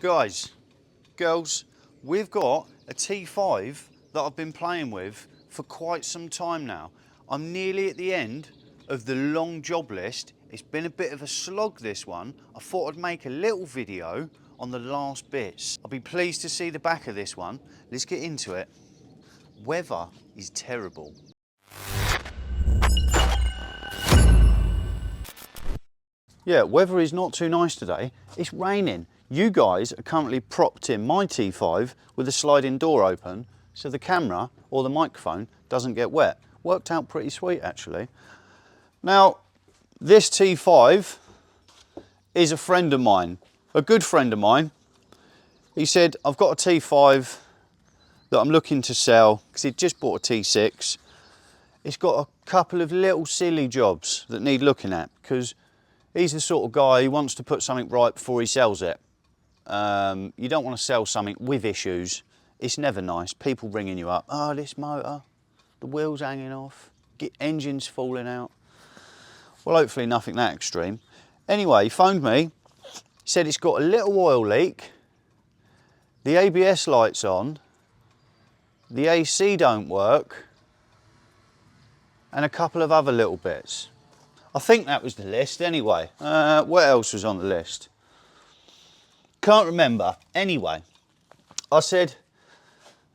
Guys, girls, we've got a T5 that I've been playing with for quite some time now. I'm nearly at the end of the long job list. It's been a bit of a slog, this one. I thought I'd make a little video on the last bits. I'll be pleased to see the back of this one. Let's get into it. Weather is terrible. Yeah, weather is not too nice today. It's raining. You guys are currently propped in my T5 with the sliding door open so the camera or the microphone doesn't get wet. Worked out pretty sweet actually. Now, this T5 is a friend of mine, a good friend of mine. He said, I've got a T5 that I'm looking to sell because he'd just bought a T6. It's got a couple of little silly jobs that need looking at because he's the sort of guy who wants to put something right before he sells it. You don't want to sell something with issues. It's never nice. People ringing you up. Oh, this motor, the wheels hanging off, engines falling out. Well, hopefully nothing that extreme. Anyway, he phoned me. He said it's got a little oil leak. The ABS light's on. The AC don't work. And a couple of other little bits. I think that was the list anyway. What else was on the list? Can't remember. Anyway, I said,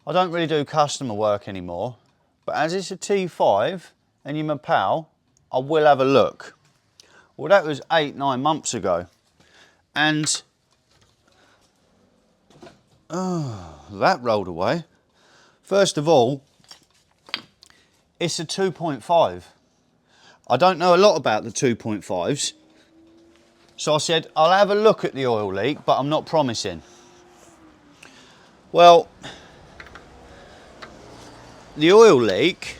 I don't really do customer work anymore, but as it's a T5 and you're my pal, I will have a look. Well, that was 8-9 months ago. And, that rolled away. First of all, it's a 2.5. I don't know a lot about the 2.5s. So I said, I'll have a look at the oil leak, but I'm not promising. Well, the oil leak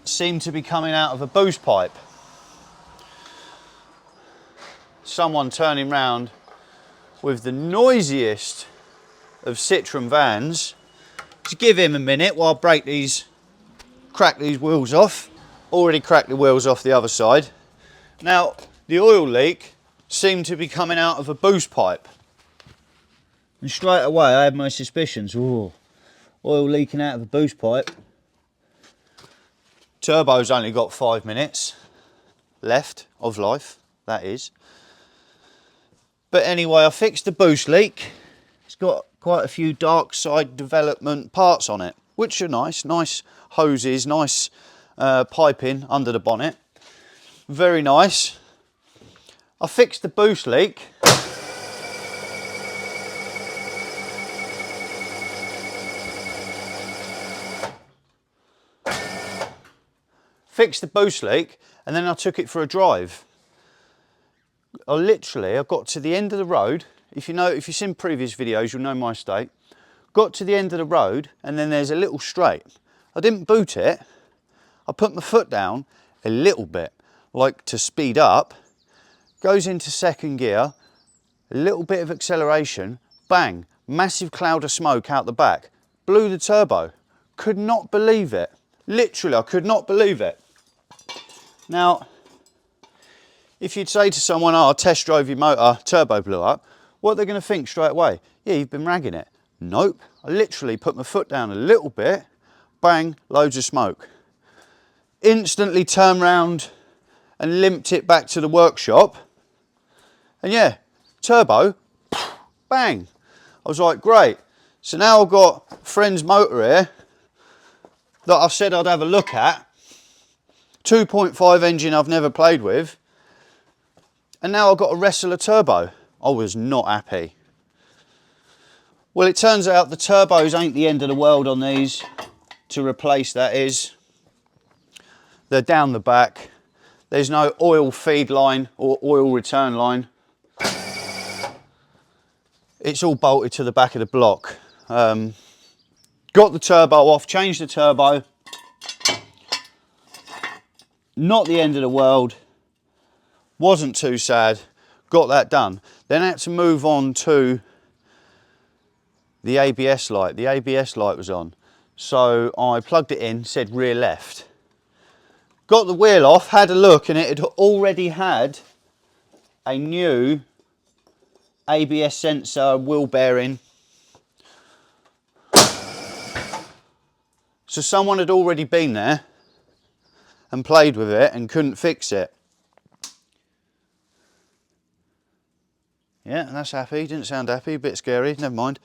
seemed to be coming out of a boost pipe. Someone turning round with the noisiest of Citroen vans. Just give him a minute while I crack these wheels off. Already cracked the wheels off the other side. Now, the oil leak seemed to be coming out of a boost pipe. And straight away I had my suspicions. Ooh, oil leaking out of a boost pipe. Turbo's only got 5 minutes left of life, that is. But anyway, I fixed the boost leak. It's got quite a few dark side development parts on it, which are nice hoses, nice piping under the bonnet. Very nice. I fixed the boost leak. Fixed the boost leak and then I took it for a drive. I got to the end of the road. If you've seen previous videos, you'll know my state. Got to the end of the road and then there's a little straight. I didn't boot it. I put my foot down a little bit, like to speed up, goes into second gear, a little bit of acceleration, bang, massive cloud of smoke out the back, blew the turbo. Could not believe it. Literally, I could not believe it. Now, if you'd say to someone, oh, I test drove your motor, turbo blew up, what are they going to think straight away? Yeah, you've been ragging it. Nope, I literally put my foot down a little bit, bang, loads of smoke. Instantly turned round and limped it back to the workshop. And yeah, turbo, bang. I was like, great. So now I've got a friend's motor here that I said I'd have a look at. 2.5 engine I've never played with. And now I've got to wrestle a turbo. I was not happy. Well, it turns out the turbos ain't the end of the world on these. To replace, that is. They're down the back. There's no oil feed line or oil return line. It's all bolted to the back of the block. Got the turbo off, changed the turbo. Not the end of the world. Wasn't too sad. Got that done. Then I had to move on to the ABS light. The ABS light was on. So I plugged it in, said rear left. Got the wheel off, had a look, and it had already had a new ABS sensor wheel bearing. So someone had already been there and played with it and couldn't fix it. Yeah, that's happy. Didn't sound happy, a bit scary, never mind.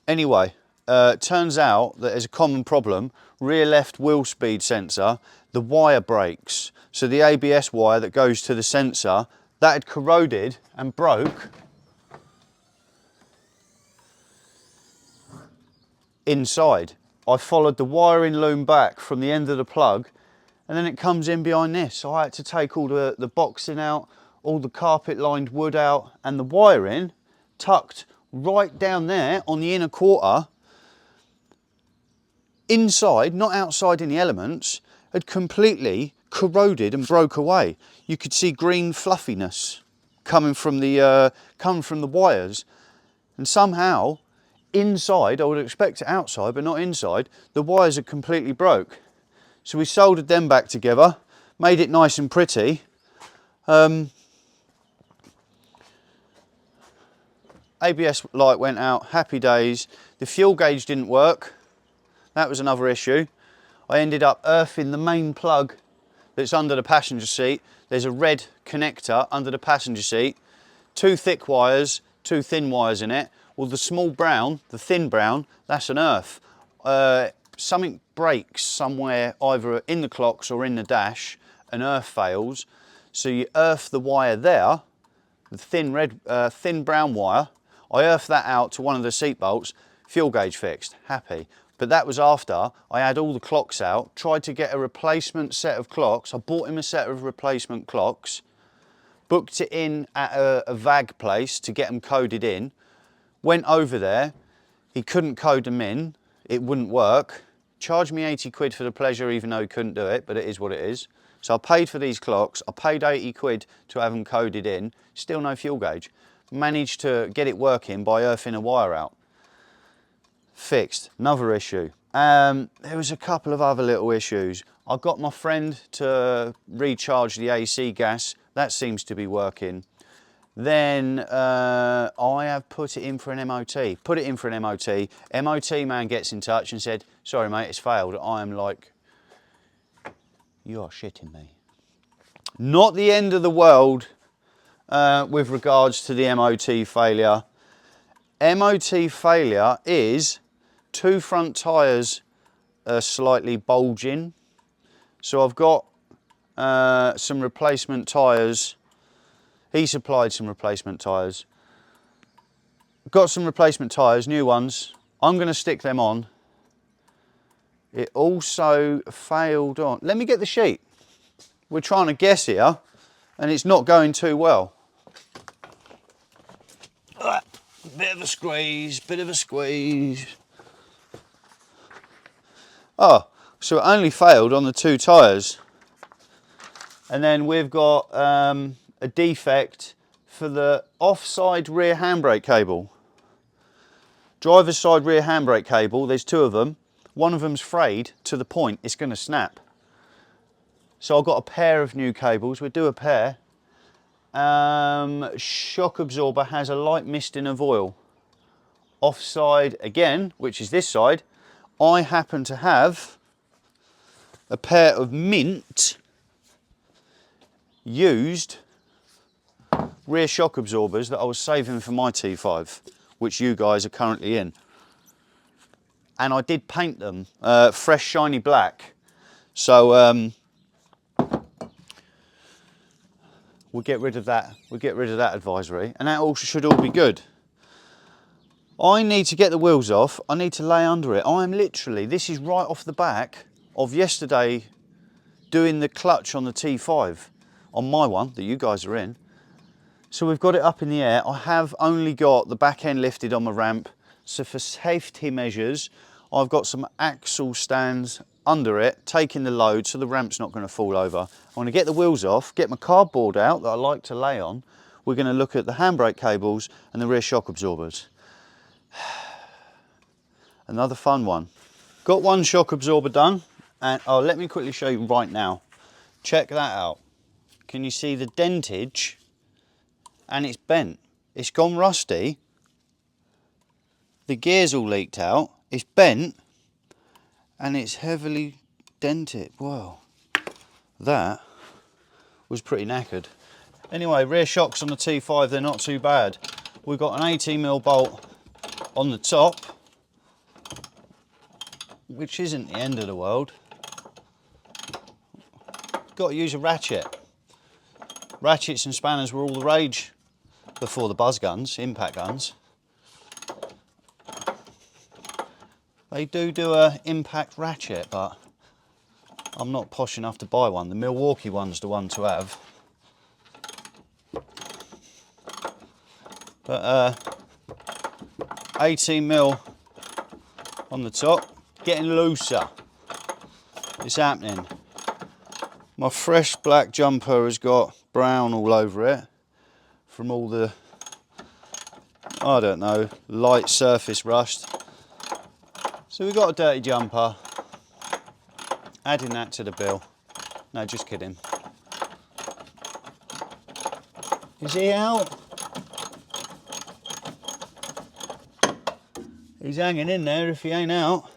Anyway, turns out that there's a common problem. Rear left wheel speed sensor, the wire breaks. So the ABS wire that goes to the sensor, that had corroded and broke inside. I followed the wiring loom back from the end of the plug, and then it comes in behind this. So I had to take all the boxing out, all the carpet lined wood out, and the wiring tucked right down there on the inner quarter, inside, not outside in the elements, had completely corroded and broke away. You could see green fluffiness coming from the wires, and somehow inside, I would expect it outside, but not inside, the wires had completely broke. So we soldered them back together, made it nice and pretty. ABS light went out, happy days. The fuel gauge didn't work. That was another issue. I ended up earthing the main plug that's under the passenger seat. There's a red connector under the passenger seat. 2 thick wires, 2 thin wires in it. Well, the small brown, the thin brown, that's an earth. Something breaks somewhere either in the clocks or in the dash, and earth fails. So you earth the wire there, the thin brown wire. I earthed that out to one of the seat bolts, fuel gauge fixed, happy. But that was after I had all the clocks out, tried to get a replacement set of clocks. I bought him a set of replacement clocks, booked it in at a VAG place to get them coded in, went over there, he couldn't code them in, it wouldn't work, charged me 80 quid for the pleasure even though he couldn't do it, but it is what it is. So I paid for these clocks, I paid 80 quid to have them coded in, still no fuel gauge. Managed to get it working by earthing a wire out. Fixed, another issue. There was a couple of other little issues. I got my friend to recharge the AC gas, that seems to be working. Then I have put it in for an MOT. Put it in for an MOT. MOT man gets in touch and said, sorry mate, it's failed. I am like, you are shitting me. Not the end of the world with regards to the MOT failure. MOT failure is 2 front tyres are slightly bulging. So I've got some replacement tyres. He supplied some replacement tyres. Got some replacement tyres, new ones. I'm going to stick them on. It also failed on. Let me get the sheet. We're trying to guess here, and it's not going too well. Bit of a squeeze, bit of a squeeze. Oh, so it only failed on the 2 tyres. And then we've got a defect for the offside rear handbrake cable. Driver's side rear handbrake cable, there's 2 of them. One of them's frayed to the point it's going to snap. So I've got a pair of new cables, we'll do a pair. Shock absorber has a light misting of oil. Offside again, which is this side, I happen to have a pair of mint used rear shock absorbers that I was saving for my T5, which you guys are currently in. And I did paint them fresh shiny black. So we'll get rid of that. We'll get rid of that advisory, and that all should all be good. I need to get the wheels off. I need to lay under it. I am literally, this is right off the back of yesterday doing the clutch on the T5, on my one that you guys are in. So we've got it up in the air. I have only got the back end lifted on my ramp. So for safety measures, I've got some axle stands under it, taking the load so the ramp's not going to fall over. I want to get the wheels off, get my cardboard out that I like to lay on. We're going to look at the handbrake cables and the rear shock absorbers. Another fun one. Got one shock absorber done, and oh, let me quickly show you right now. Check that out. Can you see the dentage and it's bent. It's gone rusty. The gear's all leaked out. It's bent and it's heavily dented. Wow, that was pretty knackered. Anyway, rear shocks on the T5, they're not too bad. We've got an 18mm bolt on the top, which isn't the end of the world. Got to use a ratchet. Ratchets and spanners were all the rage before the buzz guns, impact guns. They do a impact ratchet, but I'm not posh enough to buy one. The Milwaukee one's the one to have. But 18mm on the top, getting looser. It's happening. My fresh black jumper has got brown all over it from all the, I don't know, light surface rust. So we've got a dirty jumper, adding that to the bill. No, just kidding. Is he out? He's hanging in there if he ain't out.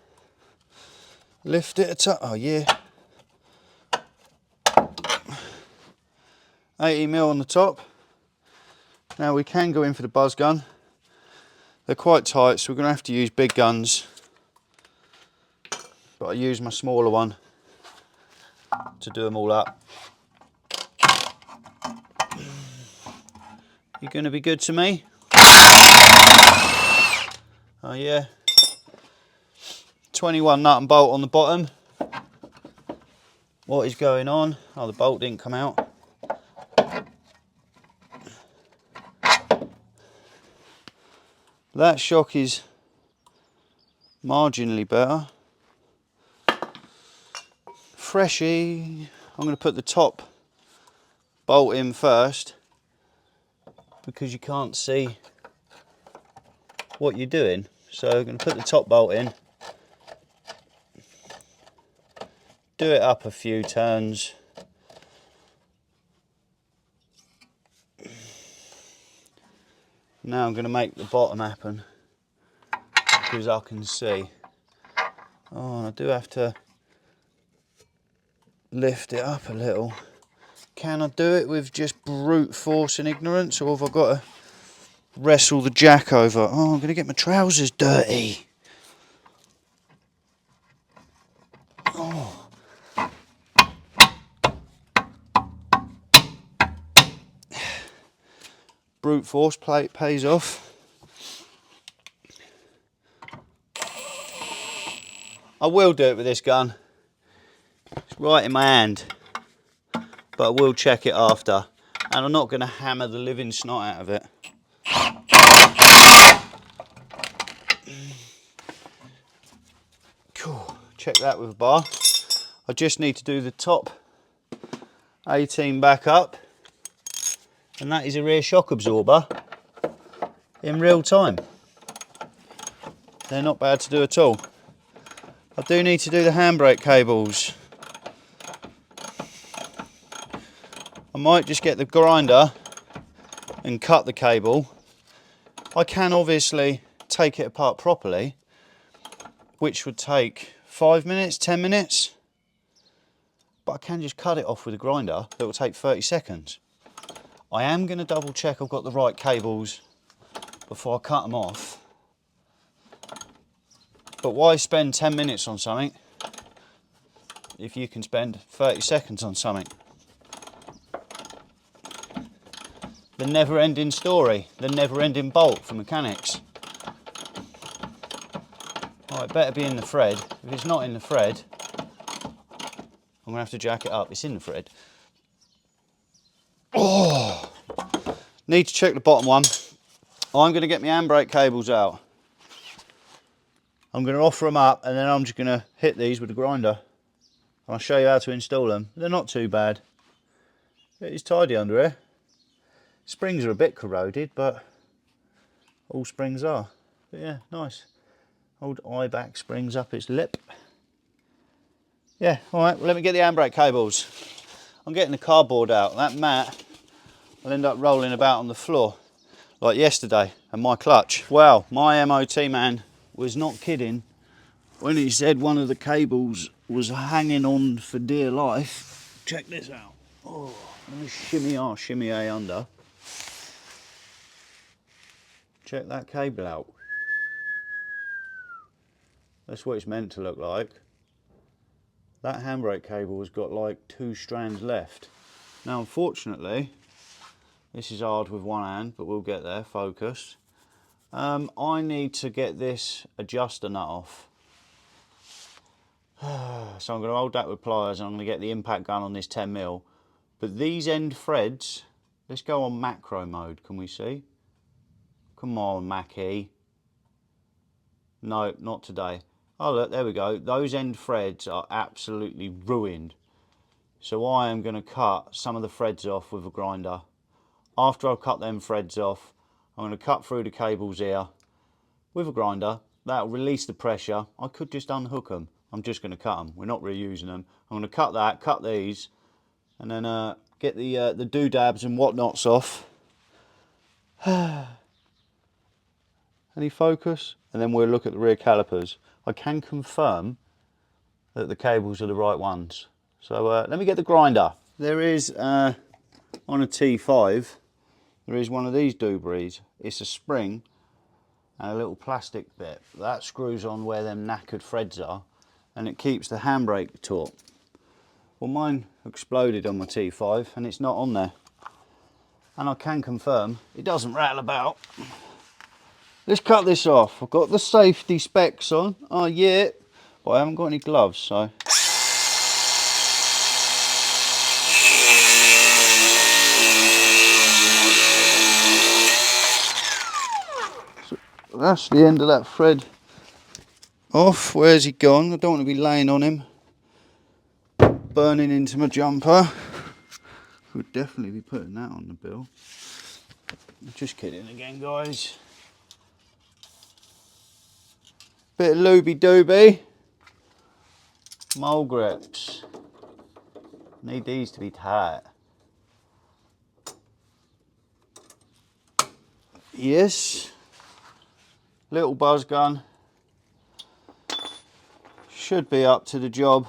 Lift it a touch. Oh yeah. 80mm on the top. Now we can go in for the buzz gun. They're quite tight, so we're going to have to use big guns. But I use my smaller one to do them all up. You going to be good to me? Oh yeah. 21 nut and bolt on the bottom. What is going on? Oh, the bolt didn't come out. That shock is marginally better. Freshy. I'm going to put the top bolt in first because you can't see what you're doing. So I'm going to put the top bolt in. Do it up a few turns. Now I'm going to make the bottom happen because I can see. Oh, I do have to lift it up a little. Can I do it with just brute force and ignorance, or have I got to wrestle the jack over? Oh, I'm going to get my trousers dirty. Oh. Brute force plate pays off. I will do it with this gun. It's right in my hand, but I will check it after, and I'm not going to hammer the living snot out of it. Cool. Check that with a bar. I just need to do the top 18 back up, and that is a rear shock absorber in real time. They're not bad to do at all. I do need to do the handbrake cables. I might just get the grinder and cut the cable. I can obviously take it apart properly, which would take 5 minutes, 10 minutes. But I can just cut it off with a grinder that will take 30 seconds. I am going to double check I've got the right cables before I cut them off. But why spend 10 minutes on something if you can spend 30 seconds on something? The never-ending story, the never-ending bolt for mechanics. Oh, it better be in the thread. If it's not in the thread, I'm going to have to jack it up. It's in the thread. Oh! Need to check the bottom one. I'm going to get my handbrake cables out. I'm going to offer them up, and then I'm just going to hit these with a grinder. I'll show you how to install them. They're not too bad. It is tidy under here. Springs are a bit corroded, but all springs are. But yeah, nice. Old eye-back springs up its lip. Yeah, alright, well, let me get the handbrake cables. I'm getting the cardboard out. That mat, I'll end up rolling about on the floor like yesterday and my clutch. Well, my MOT man was not kidding when he said one of the cables was hanging on for dear life. Check this out. Oh, let me shimmy R, shimmy A under. Check that cable out. That's what it's meant to look like. That handbrake cable has got like 2 strands left. Now unfortunately, this is hard with one hand, but we'll get there, focus. I need to get this adjuster nut off. So I'm going to hold that with pliers and I'm going to get the impact gun on this 10mm. But these end threads, let's go on macro mode, can we see? Come on, Mackie. No, not today. Oh look, there we go. Those end threads are absolutely ruined. So I am going to cut some of the threads off with a grinder. After I've cut them threads off, I'm going to cut through the cables here with a grinder. That'll release the pressure. I could just unhook them. I'm just going to cut them. We're not reusing them. I'm going to cut that, cut these, and then get the doodads and whatnots off. Any focus? And then we'll look at the rear calipers. I can confirm that the cables are the right ones. So let me get the grinder. There is, on a T5, there is one of these doobrays. It's a spring and a little plastic bit. That screws on where them knackered threads are and it keeps the handbrake taut. Well, mine exploded on my T5 and it's not on there. And I can confirm it doesn't rattle about. Let's cut this off. I've got the safety specs on. Oh yeah, but I haven't got any gloves, so. That's the end of that thread off. Where's he gone? I don't want to be laying on him, burning into my jumper. Would definitely be putting that on the bill. Just kidding again, guys. Bit of looby dooby. Mole grips. Need these to be tight. Yes. Little buzz gun. Should be up to the job.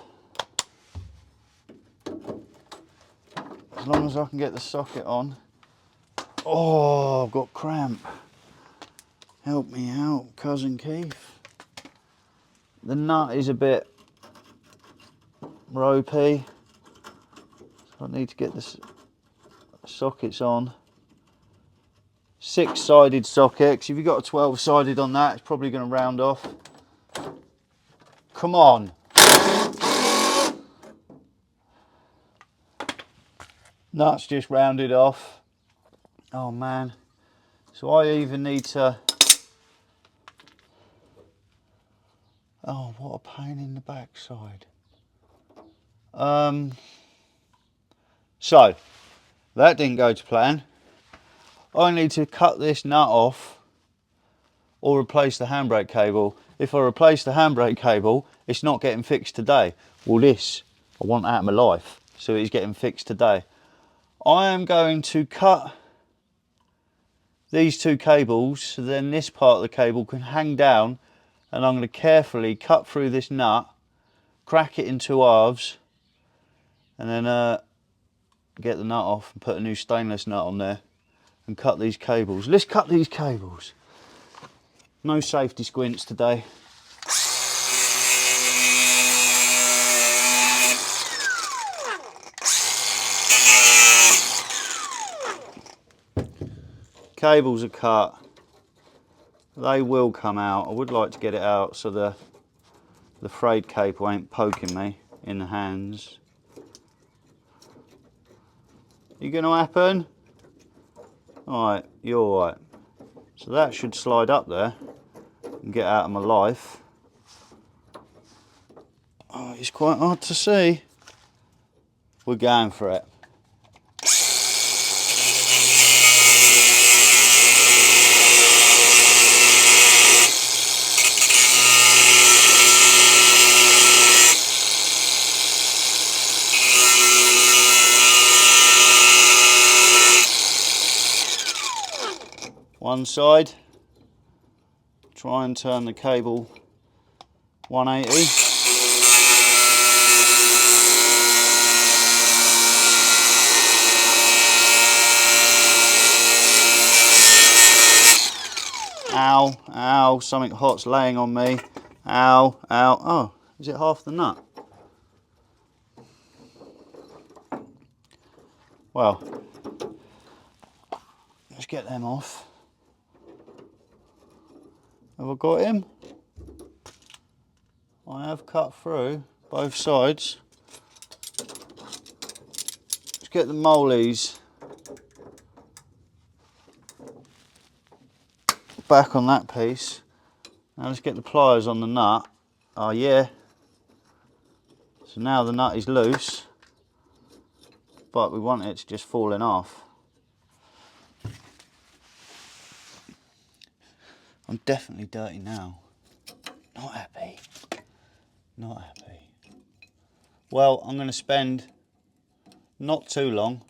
As long as I can get the socket on. Oh, I've got cramp. Help me out, cousin Keith. The nut is a bit ropey. So I need to get the sockets on. 6-sided sockets. If you've got a 12-sided on that, it's probably going to round off. Come on. Nuts just rounded off. Oh man. So I even need to... Oh, what a pain in the backside. So, that didn't go to plan. I need to cut this nut off or replace the handbrake cable. If I replace the handbrake cable, it's not getting fixed today. Well, this, I want out of my life, so it's getting fixed today. I am going to cut these 2 cables, so then this part of the cable can hang down, and I'm going to carefully cut through this nut, crack it in 2 halves, and then get the nut off and put a new stainless nut on there and cut these cables. Let's cut these cables. No safety squints today. Cables are cut. They will come out. I would like to get it out so the frayed cable ain't poking me in the hands. You gonna happen? Alright, you're alright. So that should slide up there and get out of my life. Oh, it's quite hard to see. We're going for it. one side, try and turn the cable 180. Ow, ow, something hot's laying on me. Ow, ow. Oh, is it half the nut? Well, let's get them off. Have I got him? I have cut through both sides. Let's get the moleys back on that piece. Now let's get the pliers on the nut. Oh yeah. So now the nut is loose, but we want it to just falling off. I'm definitely dirty now. Not happy. Not happy. Well, I'm going to spend not too long,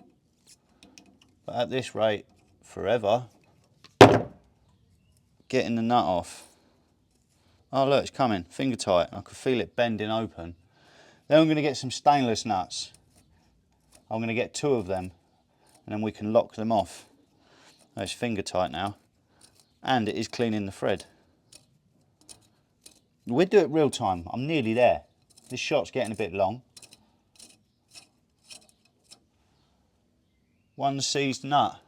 but at this rate, forever, getting the nut off. Oh look, it's coming, finger tight. I can feel it bending open. Then I'm going to get some stainless nuts. I'm going to get 2 of them, and then we can lock them off. Oh, it's finger tight now, and it is cleaning the thread. We'll do it real time. I'm nearly there. This shot's getting a bit long. One seized nut,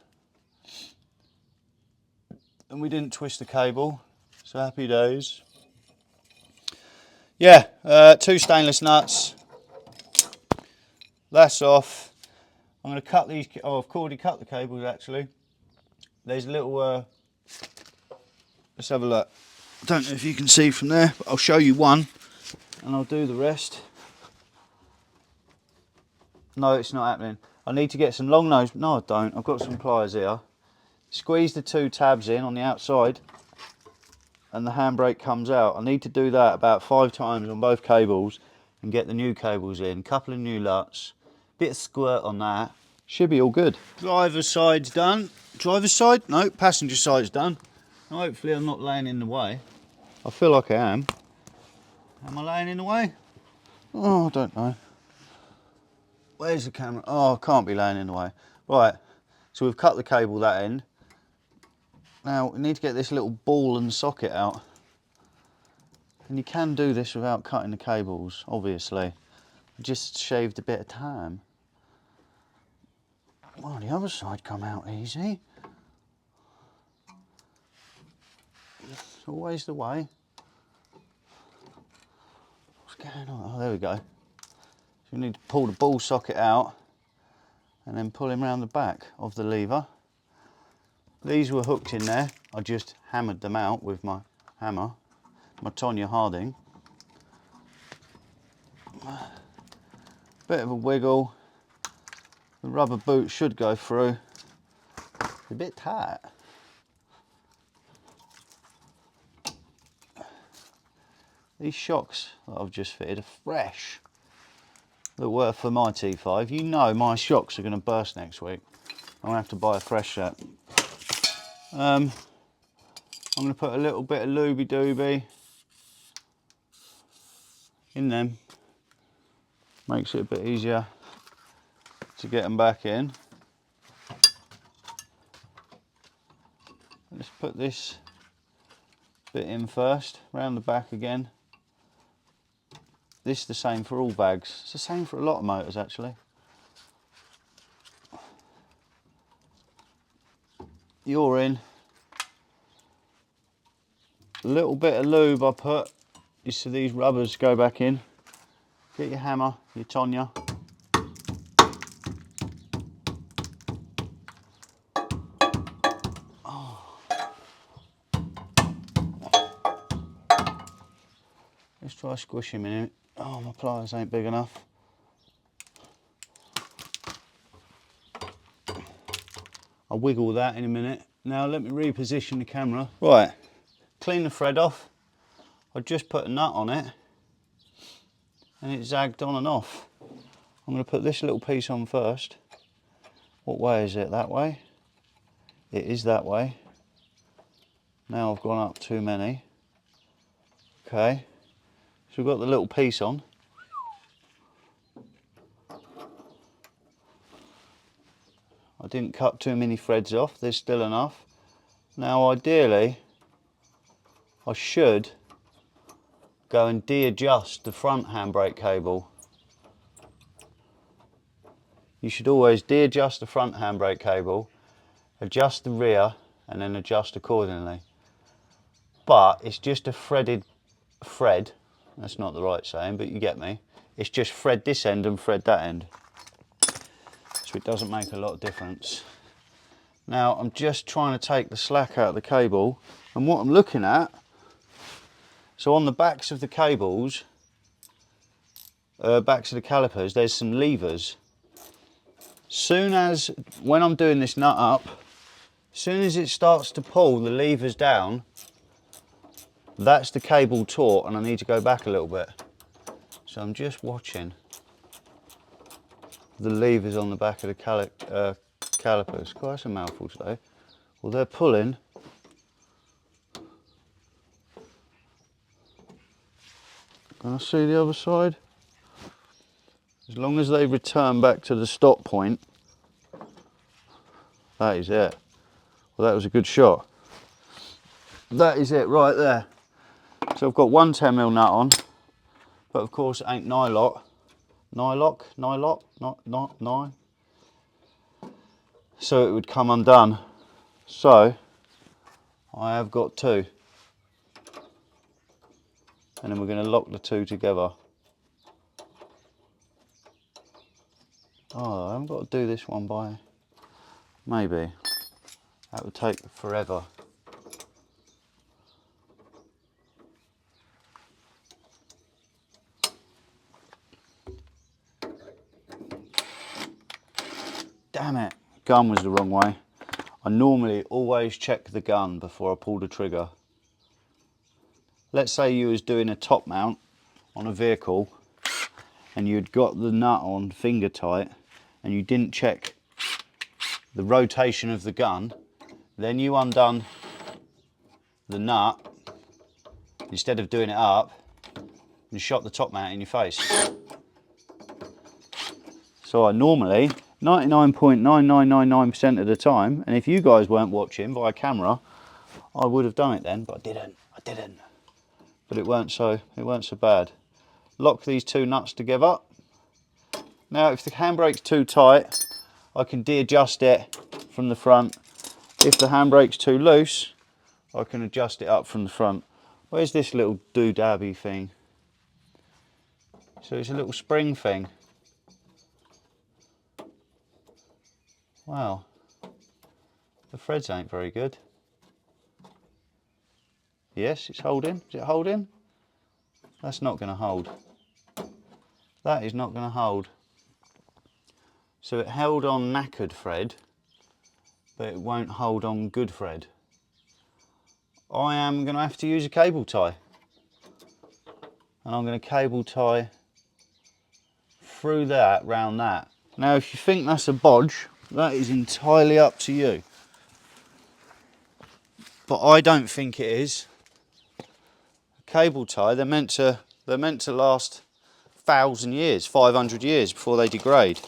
and we didn't twist the cable, so happy days. Yeah, 2 stainless nuts. That's off. I'm going to cut these. Oh, I've already cut the cables actually. There's a little. Let's have a look. I don't know if you can see from there, but I'll show you one, and I'll do the rest. No, it's not happening. I need to get some long nose. No, I don't. I've got some pliers here. Squeeze the 2 tabs in on the outside, and the handbrake comes out. I need to do that about 5 times on both cables and get the new cables in. Couple of new luts, bit of squirt on that. Should be all good. Driver's side's done. Driver's side? No, passenger side's done. Now, hopefully I'm not laying in the way. I feel like I am. Am I laying in the way? Oh, I don't know. Where's the camera? Oh, I can't be laying in the way. Right, so we've cut the cable that end. Now we need to get this little ball and socket out. And you can do this without cutting the cables, obviously. I just shaved a bit of time. Well, the other side come out easy. It's always the way. What's going on? Oh, there we go. So we need to pull the ball socket out and then pull him around the back of the lever. These were hooked in there. I just hammered them out with my hammer, my Tonya Harding. Bit of a wiggle. The rubber boot should go through. It's a bit tight. These shocks that I've just fitted are fresh. That were for my T5. You know my shocks are going to burst next week. I'm going to have to buy a fresh set. I'm going to put a little bit of looby dooby in them. Makes it a bit easier to get them back in. Let's put this bit in first, round the back again. This is the same for all bags. It's the same for a lot of motors actually. You're in. A little bit of lube I put is so these rubbers go back in. Get your hammer, your Tonya. Oh. Let's try squishing him in it. Oh, my pliers ain't big enough. I'll wiggle that in a minute. Now let me reposition the camera. Right, clean the thread off. I just put a nut on it and it zagged on and off. I'm going to put this little piece on first. What way is it? That way? It is that way. Now I've gone up too many. Okay, so we've got the little piece on. I didn't cut too many threads off, there's still enough. Now ideally, I should go and de-adjust the front handbrake cable. You should always de-adjust the front handbrake cable, adjust the rear, and then adjust accordingly. But it's just a threaded thread, that's not the right saying, but you get me. It's just thread this end and thread that end. So it doesn't make a lot of difference. Now I'm just trying to take the slack out of the cable, and what I'm looking at, so on the backs of the cables, backs of the calipers, there's some levers. Soon as, when I'm doing this nut up, soon as it starts to pull the levers down, that's the cable taut and I need to go back a little bit. So I'm just watching the levers on the back of the calipers. God, that's a mouthful today. Well, they're pulling. Can I see the other side? As long as they return back to the stop point, that is it. Well, that was a good shot. That is it right there. So I've got one 10mm nut on, but of course it ain't nylock. Nylock, not. So it would come undone. So I have got two. And then we're going to lock the two together. Oh, I haven't got to do this one by... Maybe. That would take forever. Damn it, gun was the wrong way. I normally always check the gun before I pull the trigger. Let's say you was doing a top mount on a vehicle and you'd got the nut on finger tight and you didn't check the rotation of the gun, then you undone the nut instead of doing it up and shot the top mount in your face. So I normally, 99.9999% of the time, and if you guys weren't watching via camera, I would have done it then, but I didn't. But it weren't so bad. Lock these two nuts together. Now if the handbrake's too tight, I can de-adjust it from the front. If the handbrake's too loose, I can adjust it up from the front. Where's this little doodabby thing? So it's a little spring thing. Wow, the threads ain't very good. Yes, it's holding. Is it holding? That's not going to hold. That is not going to hold. So it held on knackered thread, but it won't hold on good thread. I am going to have to use a cable tie. And I'm going to cable tie through that, round that. Now if you think that's a bodge, that is entirely up to you. But I don't think it is. Cable tie, they're meant to last 1,000 years, 500 years before they degrade.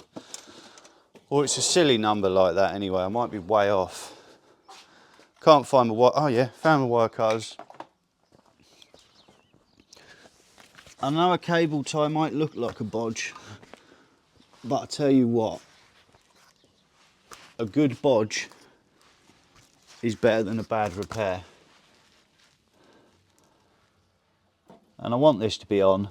Or it's a silly number like that anyway, I might be way off. Can't find my wire, oh yeah, found my wire cutters. I know a cable tie might look like a bodge, but I tell you what, a good bodge is better than a bad repair. And I want this to be on.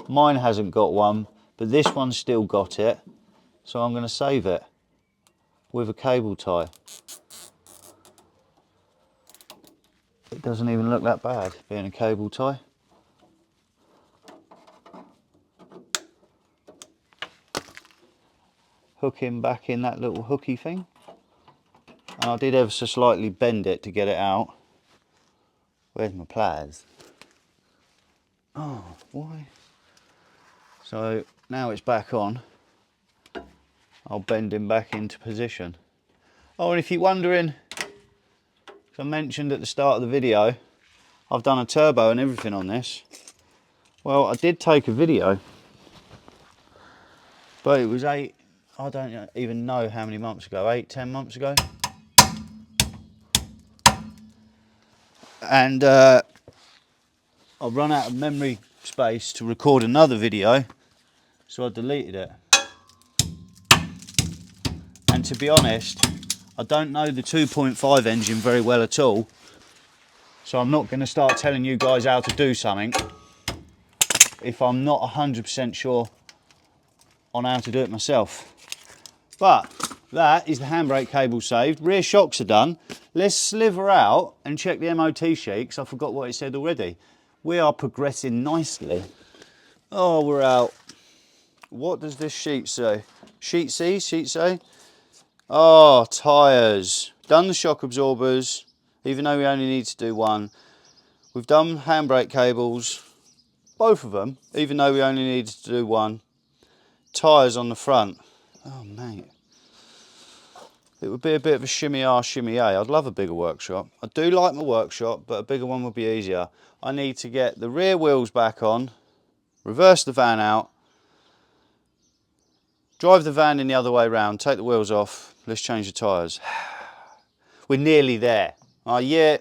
Mine hasn't got one, but this one's still got it. So I'm going to save it with a cable tie. It doesn't even look that bad being a cable tie. Hook him back in that little hooky thing. And I did ever so slightly bend it to get it out. Where's my pliers? Oh, why? So now it's back on. I'll bend him back into position. Oh, and if you're wondering I mentioned at the start of the video, I've done a turbo and everything on this. Well, I did take a video, but it was I don't even know how many months ago, 8-10 months ago. And I've run out of memory space to record another video, so I deleted it. And to be honest, I don't know the 2.5 engine very well at all, so I'm not going to start telling you guys how to do something if I'm not 100% sure on how to do it myself. But that is the handbrake cable saved. Rear shocks are done. Let's sliver out and check the MOT sheet, because I forgot what it said already. We are progressing nicely. Oh, we're out. What does this sheet say? Sheet C, sheet say? Oh, tyres. Done the shock absorbers, even though we only need to do one. We've done handbrake cables, both of them, even though we only needed to do one. Tyres on the front. Oh, mate. It would be a bit of a shimmy R, shimmy A. I'd love a bigger workshop. I do like my workshop, but a bigger one would be easier. I need to get the rear wheels back on, reverse the van out, drive the van in the other way round, take the wheels off, let's change the tyres. We're nearly there. Oh, yeah.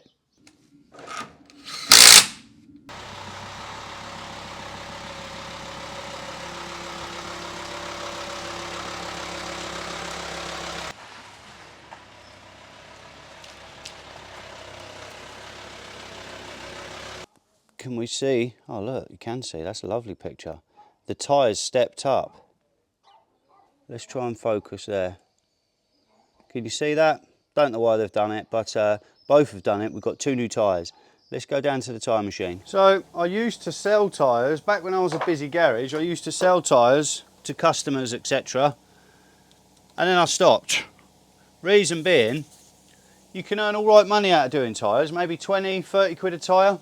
Can we see? Oh, look, you can see. That's a lovely picture. The tyres stepped up. Let's try and focus there. Can you see that? Don't know why they've done it, but both have done it. We've got 2 new tyres. Let's go down to the tyre machine. So I used to sell tyres. Back when I was a busy garage, I used to sell tyres to customers, etc. And then I stopped. Reason being, you can earn all right money out of doing tyres, maybe 20, 30 quid a tyre.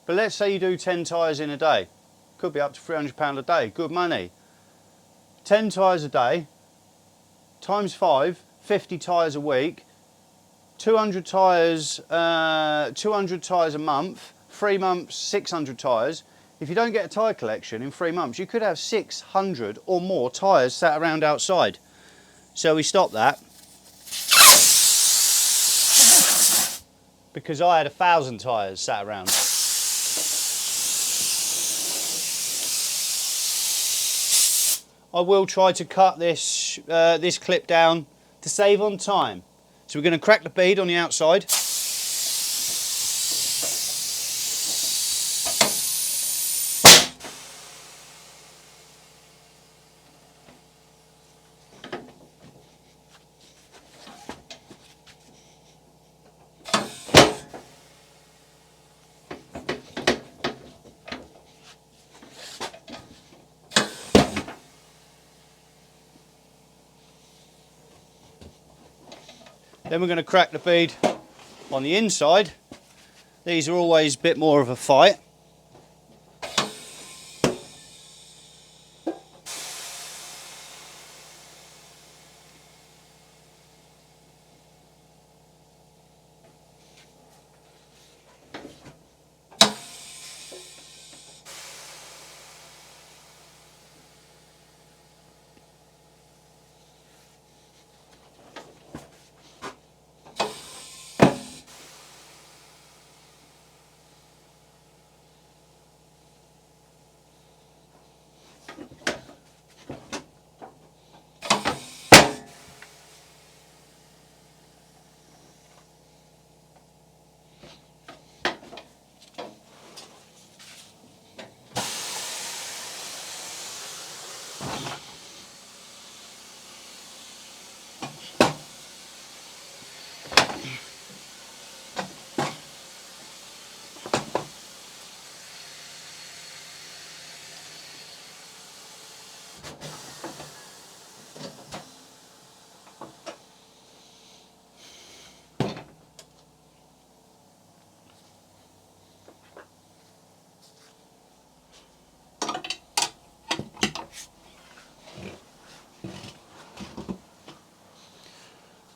But let's say you do 10 tyres in a day. Could be up to £300 a day, good money. 10 tyres a day, times 5, 50 tyres a week, 200 tyres a month, 3 months, 600 tyres. If you don't get a tyre collection in 3 months, you could have 600 or more tyres sat around outside. So we stopped that, because I had 1,000 tyres sat around. I will try to cut this this clip down to save on time. So we're going to crack the bead on the outside. Then we're going to crack the bead on the inside. These are always a bit more of a fight.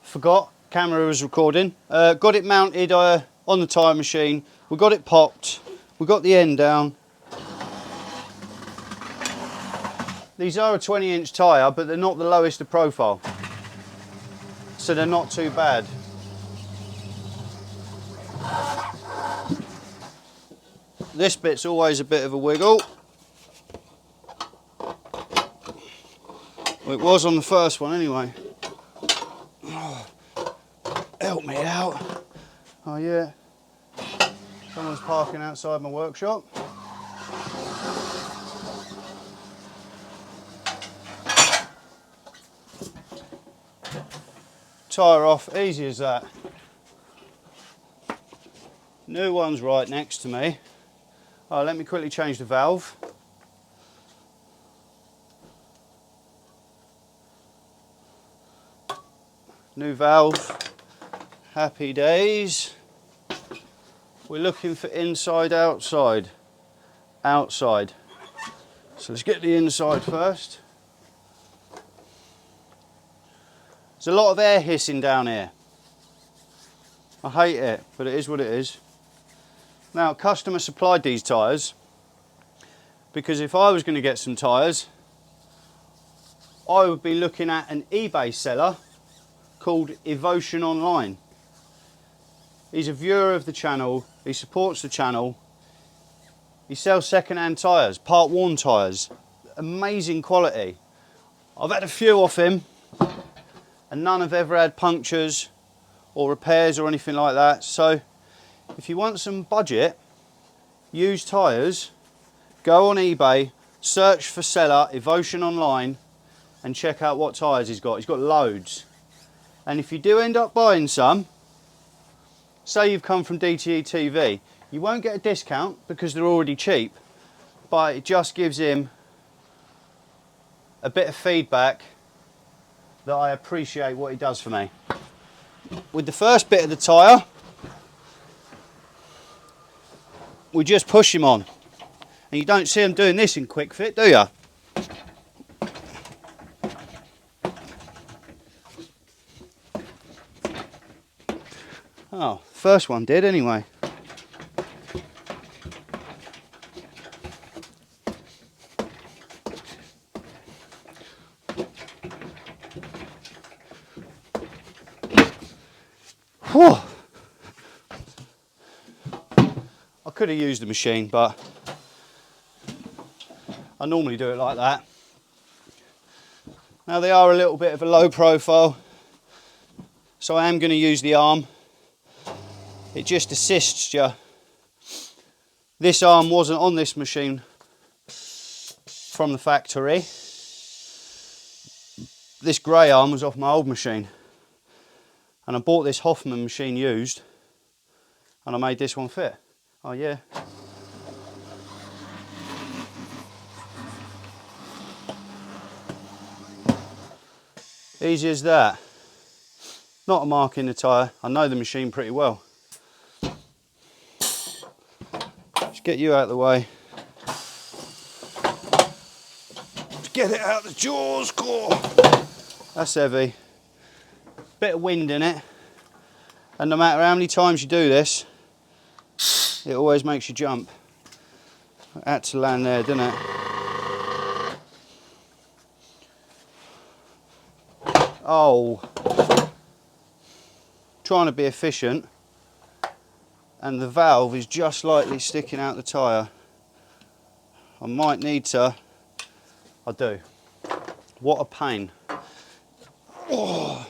Forgot camera was recording. Got it mounted on the tyre machine. We got it popped. We got the end down. These are a 20-inch tyre, but they're not the lowest of profile, so they're not too bad. This bit's always a bit of a wiggle. Well, it was on the first one anyway. Oh, help me out. Oh yeah, someone's parking outside my workshop. Tyre off, easy as that. New one's right next to me. Oh, let me quickly change the valve. New valve, happy days. We're looking for inside, outside. Outside. So let's get the inside first. There's a lot of air hissing down here. I hate it, but it is what it is. Now, customer supplied these tyres because if I was going to get some tyres, I would be looking at an eBay seller called Evotion Online. He's a viewer of the channel, he supports the channel, he sells second-hand tyres, part-worn tyres, amazing quality. I've had a few off him and none have ever had punctures or repairs or anything like that. So if you want some budget used tyres, go on eBay, search for seller Evotion Online and check out what tyres he's got. He's got loads. And if you do end up buying some, say you've come from DTE TV, you won't get a discount because they're already cheap, but it just gives him a bit of feedback that I appreciate what he does for me. With the first bit of the tyre, we just push him on. And you don't see him doing this in quick fit, do you? Oh, first one did anyway. Whew. I could have used the machine, but I normally do it like that. Now they are a little bit of a low profile, so I am going to use the arm. It just assists you. This arm wasn't on this machine from the factory. This grey arm was off my old machine. And I bought this Hoffman machine used and I made this one fit. Oh yeah. Easy as that. Not a mark in the tyre. I know the machine pretty well. Just get you out of the way. Just get it out the jaws, core. That's heavy. Bit of wind in it. And no matter how many times you do this, it always makes you jump. It had to land there, didn't it? Oh. Trying to be efficient. And the valve is just slightly sticking out the tyre. I might need to. I do. What a pain. Oh.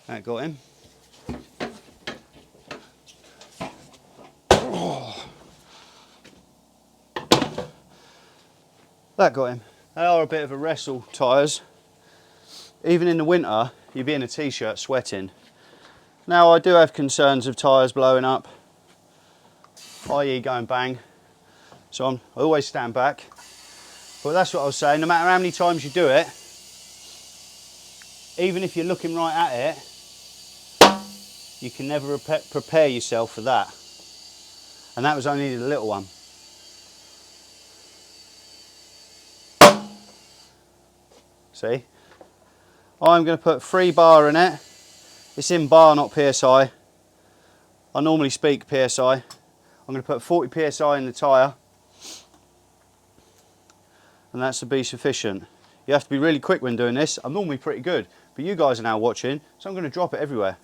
That got him. Oh. That got him. They are a bit of a wrestle, tyres. Even in the winter, you'd be in a t-shirt sweating. Now I do have concerns of tyres blowing up, i.e. going bang. So I always stand back. But that's what I was saying, no matter how many times you do it, even if you're looking right at it, you can never prepare yourself for that. And that was only the little one. See? I'm going to put 3 bar in it. It's in bar, not PSI. I normally speak PSI. I'm going to put 40 PSI in the tyre. And that should be sufficient. You have to be really quick when doing this. I'm normally pretty good, but you guys are now watching, so I'm going to drop it everywhere.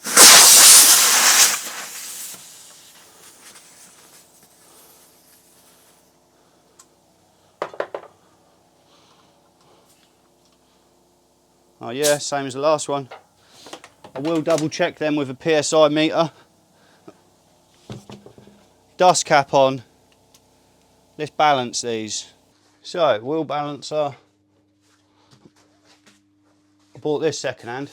Oh yeah, same as the last one. I will double check them with a PSI meter. Dust cap on. Let's balance these. So, wheel balancer. I bought this second hand,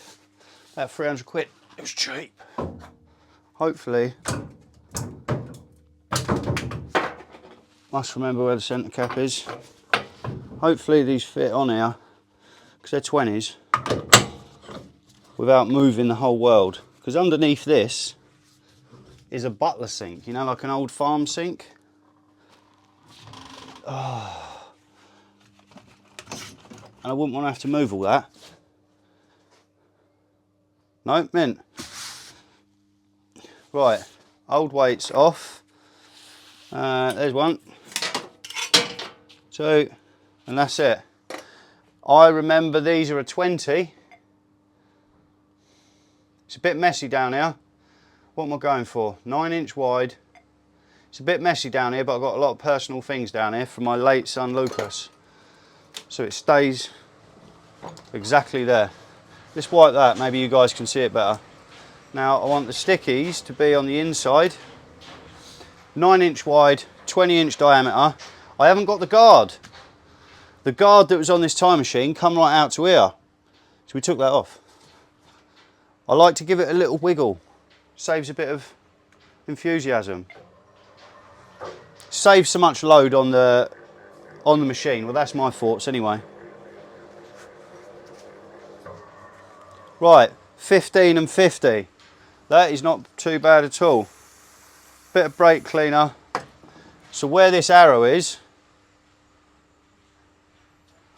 about 300 quid. It was cheap. Hopefully, must remember where the centre cap is. Hopefully these fit on here, because they're 20s, without moving the whole world. Because underneath this is a butler sink, you know, like an old farm sink. Oh. And I wouldn't want to have to move all that. No, mint. Right, old weights off. There's 1, 2, and that's it. I remember these are a 20. It's a bit messy down here. What am I going for? 9-inch wide. It's a bit messy down here, but I've got a lot of personal things down here from my late son Lucas. So it stays exactly there. Let's wipe that, maybe you guys can see it better. Now I want the stickies to be on the inside. 9-inch wide, 20-inch diameter. I haven't got the guard. The guard that was on this time machine come right out to here. So we took that off. I like to give it a little wiggle. Saves a bit of enthusiasm. Saves so much load on the machine. Well, that's my thoughts anyway. Right, 15 and 50. That is not too bad at all. Bit of brake cleaner. So where this arrow is,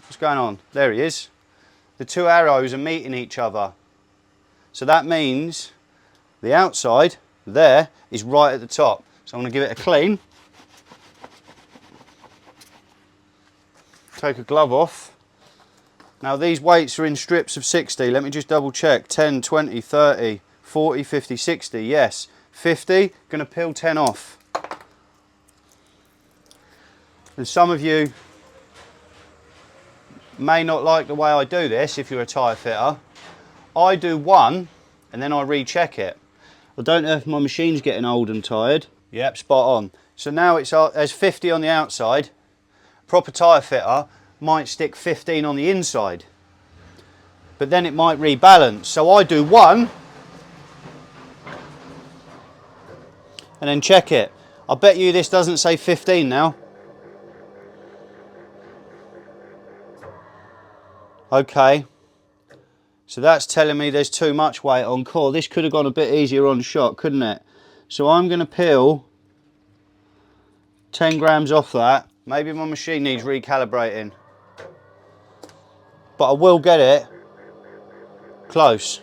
what's going on? There he is. The 2 arrows are meeting each other. So that means the outside there is right at the top. So I'm going to give it a clean. Take a glove off. Now these weights are in strips of 60. Let me just double check. 10, 20, 30, 40, 50, 60. Yes. 50, going to peel 10 off. And some of you may not like the way I do this if you're a tyre fitter. I do 1 and then I recheck it. I don't know if my machine's getting old and tired. Yep, spot on. So now there's 50 on the outside. Proper tyre fitter might stick 15 on the inside, but then it might rebalance. So I do 1 and then check it. I bet you this doesn't say 15 now. Okay, so that's telling me there's too much weight on core. This could have gone a bit easier on shot, couldn't it? So I'm going to peel 10 grams off that. Maybe my machine needs recalibrating, but I will get it close.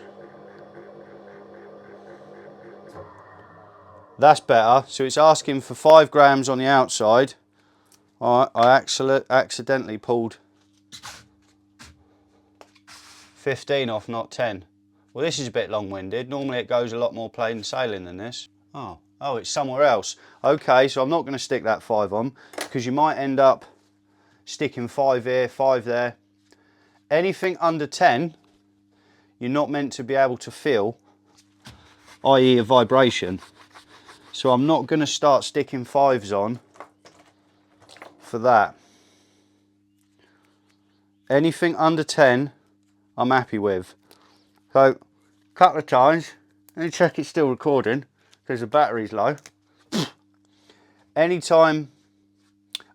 That's better. So it's asking for 5 grams on the outside. I accidentally pulled 15 off, not 10. Well, this is a bit long-winded. Normally it goes a lot more plain sailing than this. Oh, it's somewhere else. Okay, so I'm not going to stick that 5 on, because you might end up sticking 5 here, 5 there. Anything under 10, you're not meant to be able to feel, i.e. a vibration. So I'm not going to start sticking 5s on for that. Anything under 10, I'm happy with. So, a couple of times, let me check it's still recording, because the battery's low. Anytime,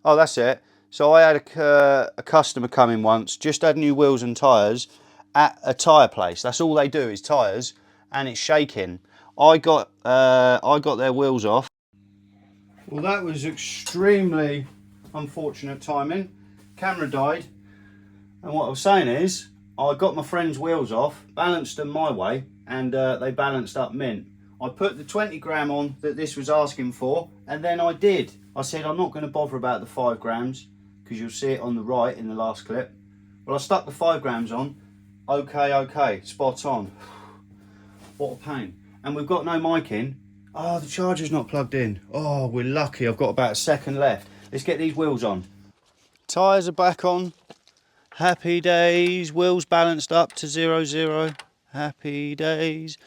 oh that's it. So I had a customer come in once, just had new wheels and tyres at a tyre place. That's all they do is tyres, and it's shaking. I got their wheels off. Well, that was extremely unfortunate timing. Camera died, and what I was saying is, I got my friend's wheels off, balanced them my way, and they balanced up mint. I put the 20 gram on that this was asking for, and then I did. I said I'm not going to bother about the 5 grams, because you'll see it on the right in the last clip. Well, I stuck the 5 grams on. Okay, spot on. What a pain. And we've got no mic in. Oh, the charger's not plugged in. Oh, we're lucky. I've got about a second left. Let's get these wheels on. Tyres are back on. Happy days. Wheels balanced up to 0, 0. Happy days.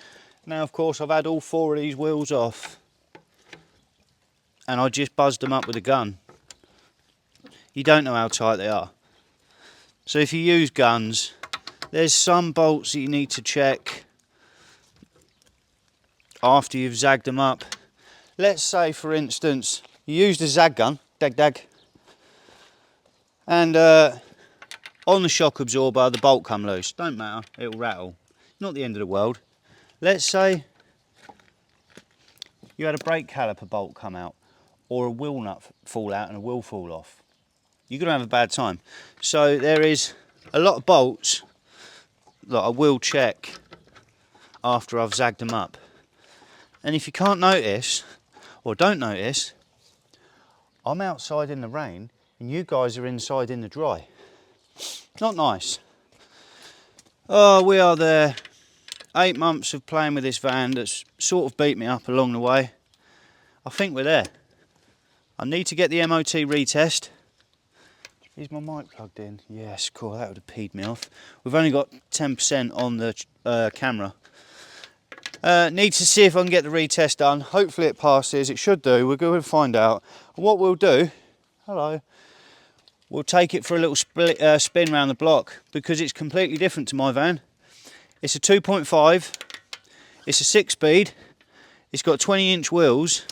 Now, of course, I've had all 4 of these wheels off. And I just buzzed them up with a gun. You don't know how tight they are. So if you use guns, there's some bolts that you need to check after you've zagged them up. Let's say, for instance, you used a zag gun, dag, and on the shock absorber the bolt come loose. Don't matter, it'll rattle. Not the end of the world. Let's say you had a brake caliper bolt come out, or a wheel nut fall out and a wheel fall off. You're going to have a bad time. So there is a lot of bolts that I will check after I've zagged them up. And if you can't notice, or don't notice, I'm outside in the rain and you guys are inside in the dry. Not nice. Oh, we are there. 8 months of playing with this van that's sort of beat me up along the way. I think we're there. I need to get the MOT retest. Is my mic plugged in? Yes, cool, that would have peed me off. We've only got 10% on the camera. Need to see if I can get the retest done. Hopefully it passes. It should do. We're going to find out. And what we'll do, hello, we'll take it for a little spin around the block, because it's completely different to my van. It's a 2.5. It's a 6-speed. It's got 20-inch wheels,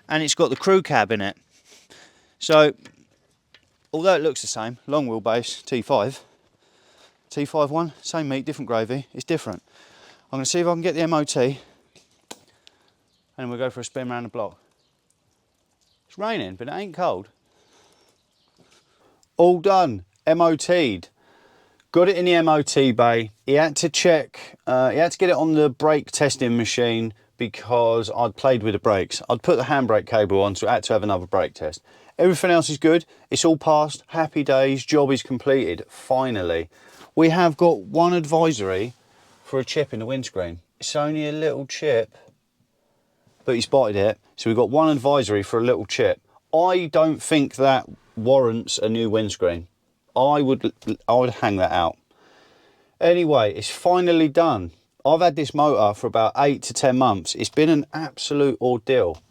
and it's got the crew cab in it. So, although it looks the same, long wheelbase, T5. T5 one, same meat, different gravy. It's different. I'm going to see if I can get the MOT, and we'll go for a spin around the block. It's raining, but it ain't cold. All done, MOT'd. Got it in the MOT bay. He had to check, he had to get it on the brake testing machine because I'd played with the brakes. I'd put the handbrake cable on, so I had to have another brake test. Everything else is good. It's all passed. Happy days. Job is completed. Finally. We have got one advisory for a chip in the windscreen. It's only a little chip, but he spotted it. So we've got one advisory for a little chip. I don't think that warrants a new windscreen. I would hang that out. Anyway, it's finally done. I've had this motor for about 8 to 10 months. It's been an absolute ordeal.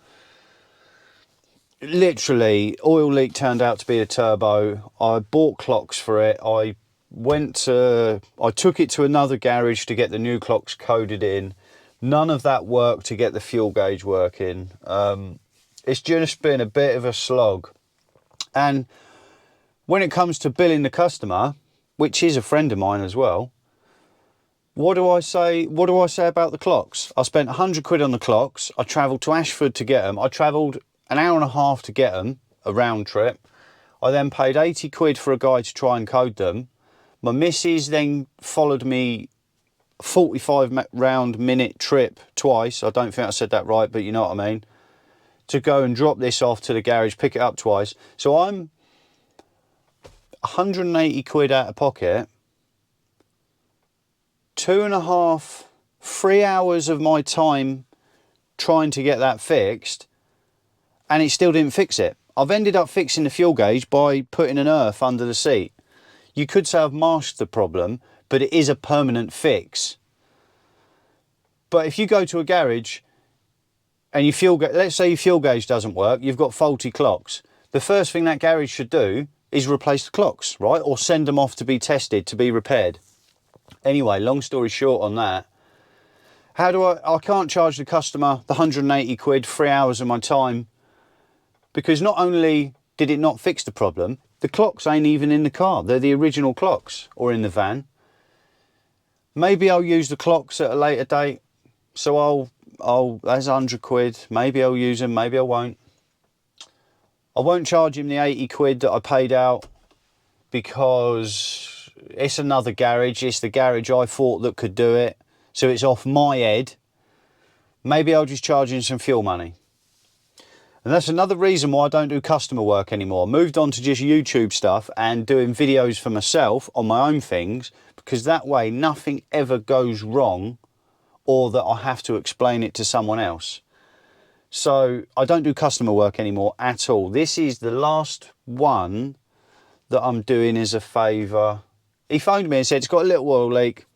Literally, oil leak turned out to be a turbo. I bought clocks for it. I took it to another garage to get the new clocks coded in. None of that worked to get the fuel gauge working. It's just been a bit of a slog. And when it comes to billing the customer, which is a friend of mine as well, what do I say about the clocks? I spent 100 quid on the clocks. I travelled to Ashford to get them. I travelled an hour and a half to get them, a round trip. I then paid 80 quid for a guy to try and code them. My missus then followed me 45 round minute trip twice. I don't think I said that right, but you know what I mean. To go and drop this off to the garage, pick it up twice. So I'm 180 quid out of pocket. 2.5, 3 hours of my time trying to get that fixed, and it still didn't fix it. I've ended up fixing the fuel gauge by putting an earth under the seat. You could say I've masked the problem, but it is a permanent fix. But if you go to a garage and let's say your fuel gauge doesn't work, you've got faulty clocks. The first thing that garage should do is replace the clocks, right? Or send them off to be tested, to be repaired. Anyway, long story short on that, I can't charge the customer the 180 quid, 3 hours of my time, because not only did it not fix the problem, the clocks ain't even in the car. They're the original clocks, or in the van. Maybe I'll use the clocks at a later date. So that's 100 quid. Maybe I'll use them, maybe I won't. I won't charge him the 80 quid that I paid out because it's another garage. It's the garage I thought that could do it. So it's off my head. Maybe I'll just charge him some fuel money. And that's another reason why I don't do customer work anymore. I moved on to just YouTube stuff and doing videos for myself on my own things, because that way nothing ever goes wrong or that I have to explain it to someone else. So I don't do customer work anymore at all. This is the last one that I'm doing as a favour. He phoned me and said it's got a little oil leak,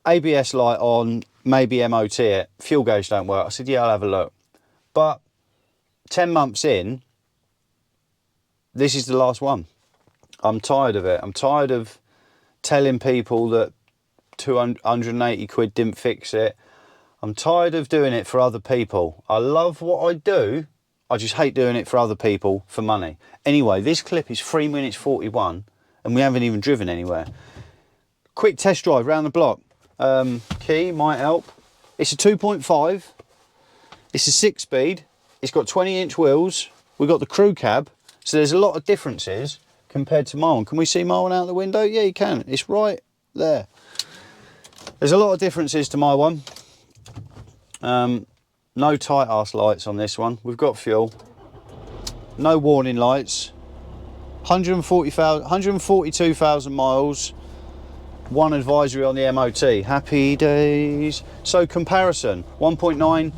ABS light on, maybe MOT it, fuel gauge don't work. I said, yeah, I'll have a look. But 10 months in, this is the last one. I'm tired of it. I'm tired of telling people that 280 quid didn't fix it. I'm tired of doing it for other people. I love what I do. I just hate doing it for other people for money. Anyway, this clip is 3 minutes 41 and we haven't even driven anywhere. Quick test drive round the block. Key might help. It's a 2.5. It's a 6-speed. It's got 20-inch wheels. We've got the crew cab. So there's a lot of differences compared to my one. Can we see my one out the window? Yeah, you can. It's right there. There's a lot of differences to my one. No tight ass lights on this one. We've got fuel. No warning lights. 142,000 miles. One advisory on the MOT. Happy days. So comparison, 1.9,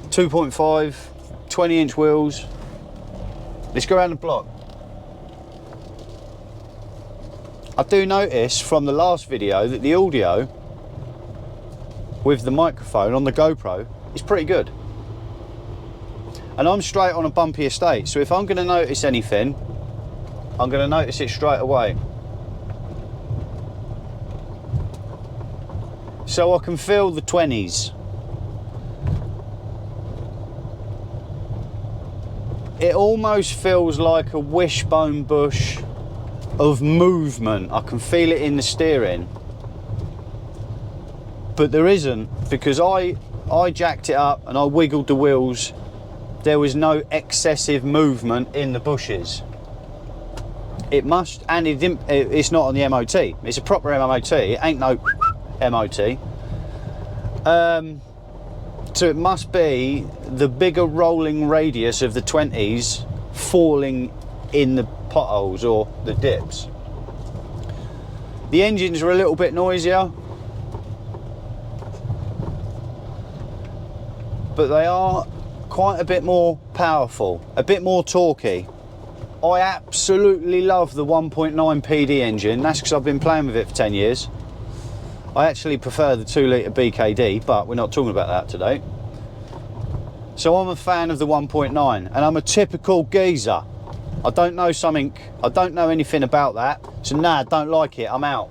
2.5, 20-inch wheels. Let's go around the block. I do notice from the last video that the audio with the microphone on the GoPro is pretty good. And I'm straight on a bumpy estate, so if I'm going to notice anything, I'm going to notice it straight away. So I can feel the 20s. It almost feels like a wishbone bush of movement. I can feel it in the steering. But there isn't, because I jacked it up and I wiggled the wheels. There was no excessive movement in the bushes. It must, and it didn't, it's not on the MOT. It's a proper MOT. It ain't no MOT. So it must be the bigger rolling radius of the 20s falling in the potholes or the dips. The engines are a little bit noisier, but they are quite a bit more powerful, a bit more torquey. I absolutely love the 1.9 PD engine. That's because I've been playing with it for 10 years. I actually prefer the 2 litre BKD, but we're not talking about that today. So I'm a fan of the 1.9, and I'm a typical geezer. I don't know anything about that, so nah, don't like it, I'm out.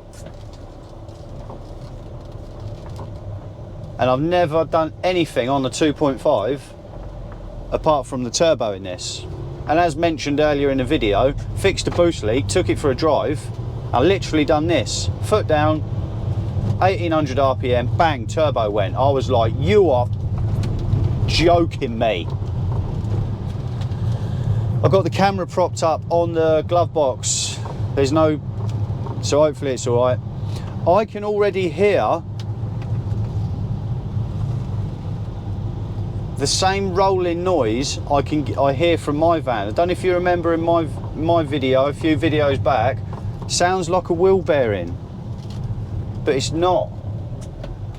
And I've never done anything on the 2.5 apart from the turbo in this. And as mentioned earlier in the video, fixed a boost leak, took it for a drive. I literally done this, foot down, 1800 RPM, bang, turbo went. I was like, you are joking me. I've got the camera propped up on the glove box. There's no, so hopefully it's all right. I can already hear the same rolling noise I hear from my van. I don't know if you remember in my video, a few videos back, sounds like a wheel bearing, but it's not.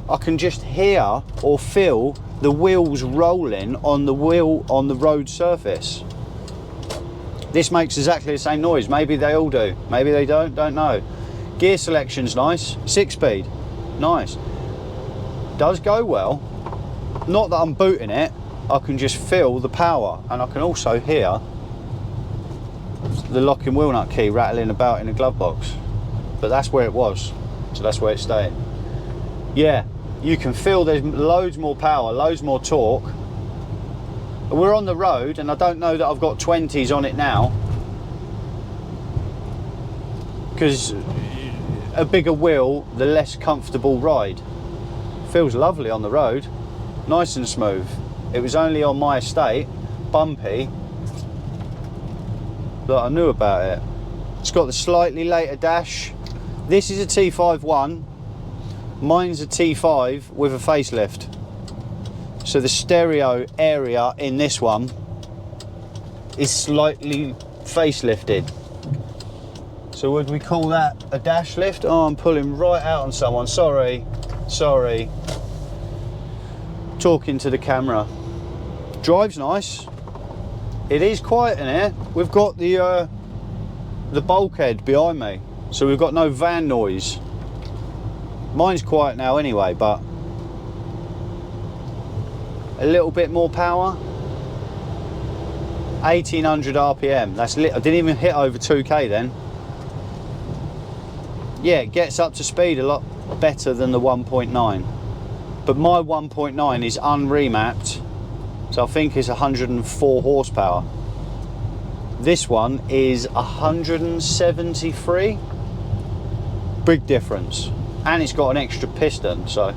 I can just hear or feel the wheels rolling on the road surface. This makes exactly the same noise. Maybe they all do, maybe they don't know. Gear selection's nice, 6-speed, nice. Does go well. Not that I'm booting it, I can just feel the power, and I can also hear the locking wheel nut key rattling about in the glove box. But that's where it was, so that's where it's staying. Yeah, you can feel there's loads more power, loads more torque. We're on the road, and I don't know that I've got 20s on it now, because a bigger wheel, the less comfortable ride. Feels lovely on the road. Nice and smooth. It was only on my estate, bumpy, that I knew about it. It's got the slightly later dash. This is a T5-1. Mine's a T5 with a facelift. So the stereo area in this one is slightly facelifted. So would we call that a dash lift? Oh, I'm pulling right out on someone. Sorry. Talking to the camera. Drives nice. It is quiet in here. We've got the bulkhead behind me, so we've got no van noise. Mine's quiet now anyway, but a little bit more power. 1800 RPM. That's lit. I didn't even hit over 2k then. Yeah, it gets up to speed a lot better than the 1.9. But my 1.9 is unremapped, so I think it's 104 horsepower. This one is 173. Big difference. And it's got an extra piston, so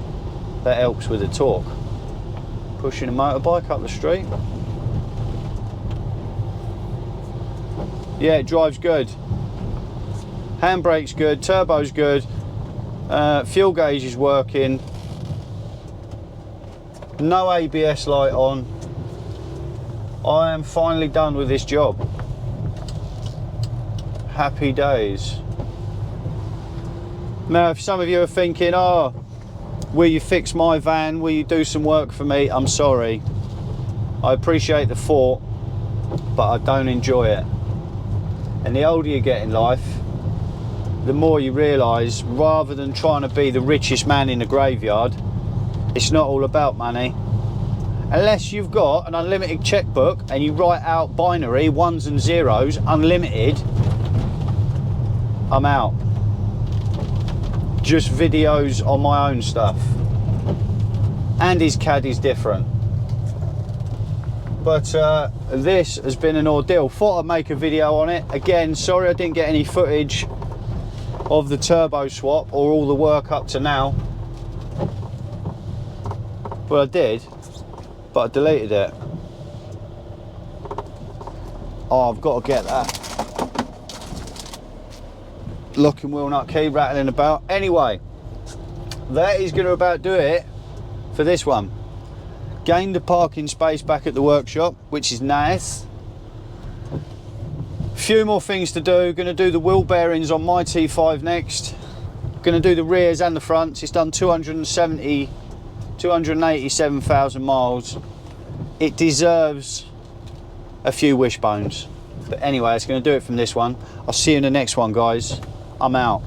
that helps with the torque. Pushing a motorbike up the street. Yeah, it drives good. Handbrake's good, turbo's good, fuel gauge is working. No ABS light on. I am finally done with this job. Happy days. Now, if some of you are thinking, oh, will you fix my van? Will you do some work for me? I'm sorry. I appreciate the thought, but I don't enjoy it. And the older you get in life, the more you realise, rather than trying to be the richest man in the graveyard, it's not all about money. Unless you've got an unlimited checkbook and you write out binary, ones and zeros, unlimited, I'm out. Just videos on my own stuff. Andy's caddy's different. But this has been an ordeal. Thought I'd make a video on it. Again, sorry I didn't get any footage of the turbo swap or all the work up to now. Well, I did, but I deleted it. Oh, I've got to get that. Locking wheel nut key rattling about. Anyway, that is going to about do it for this one. Gained the parking space back at the workshop, which is nice. Few more things to do. Going to do the wheel bearings on my T5 next. Going to do the rears and the fronts. It's done 287,000 miles. It deserves a few wishbones. But anyway, it's going to do it from this one. I'll see you in the next one, guys. I'm out.